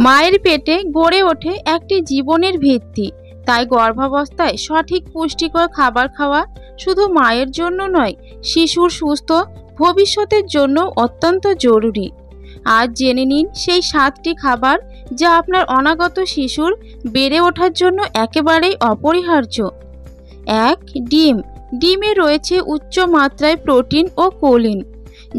মায়ের পেটে গড়ে ওঠে একটি জীবনের ভিত্তি। তাই গর্ভাবস্থায় সঠিক পুষ্টিকর খাবার খাওয়া শুধু মায়ের জন্য নয়, শিশুর সুস্থ ভবিষ্যতের জন্য অত্যন্ত জরুরি। আজ জেনে নিন সেই 7টি খাবার যা আপনার অনাগত শিশুর বেড়ে ওঠার জন্য একেবারেই অপরিহার্য। 1. ডিম। ডিমে রয়েছে উচ্চ মাত্রায় প্রোটিন ও কোলিন,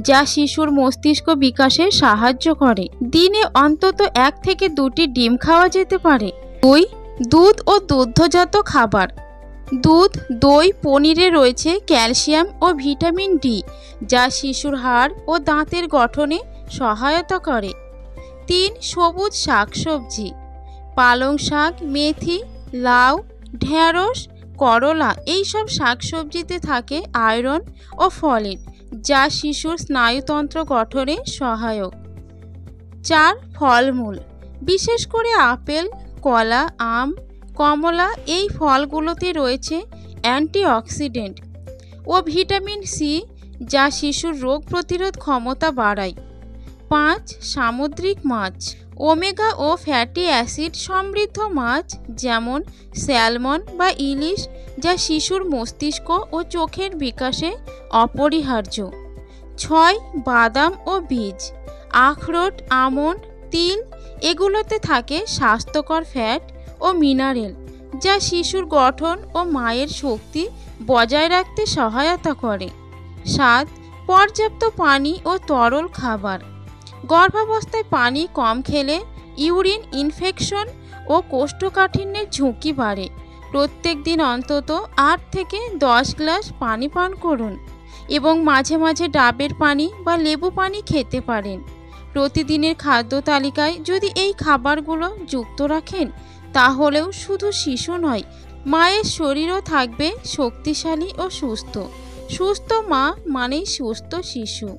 যা শিশুর মস্তিষ্ক বিকাশে সাহায্য করে। দিনে অন্তত 1 থেকে 2টি ডিম খাওয়া যেতে পারে। 2. দুধ ও দুগ্ধজাত খাবার। দুধ, দই, পনিরে রয়েছে ক্যালসিয়াম ও ভিটামিন ডি, যা শিশুর হাড় ও দাঁতের গঠনে সহায়তা করে। 3. সবুজ শাকসবজি। পালং শাক, মেথি, লাউ, ঢেঁড়স, করলা এইসব শাকসবজিতে থাকে আয়রন ও ফলেট, যা শিশুর স্নায়ুতন্ত্র গঠনে সহায়ক। 4. ফলমূল। বিশেষ করে আপেল, কলা, আম, কমলা এই ফলগুলোতে রয়েছে অ্যান্টিঅক্সিডেন্ট ও ভিটামিন সি, যা শিশুর রোগ প্রতিরোধ ক্ষমতা বাড়ায়। 5. সামুদ্রিক মাছ। ওমেগা ও ফ্যাটি অ্যাসিড সমৃদ্ধ মাছ যেমন স্যালমন বা ইলিশ, যা শিশুর মস্তিষ্ক ও চোখের বিকাশে অপরিহার্য। 6. বাদাম ও বীজ। আখরোট, আমন্ড, তিল এগুলোতে থাকে স্বাস্থ্যকর ফ্যাট ও মিনারেল, যা শিশুর গঠন ও মায়ের শক্তি বজায় রাখতে সহায়তা করে। 7. পর্যাপ্ত পানি ও তরল খাবার। গর্ভাবস্থায় পানি কম খেলে ইউরিন ইনফেকশন ও কোষ্ঠকাঠিন্যের ঝুঁকি বাড়ে। প্রত্যেক দিন অন্তত 8 থেকে 10 গ্লাস পানি পান করুন এবং মাঝে মাঝে ডাবের পানি বা লেবু পানি খেতে পারেন। প্রতিদিনের খাদ্য তালিকায় যদি এই খাবারগুলো যুক্ত রাখেন, তাহলেও শুধু শিশু নয়, মায়ের শরীরও থাকবে শক্তিশালী ও সুস্থ। সুস্থ মা মানেই সুস্থ শিশু।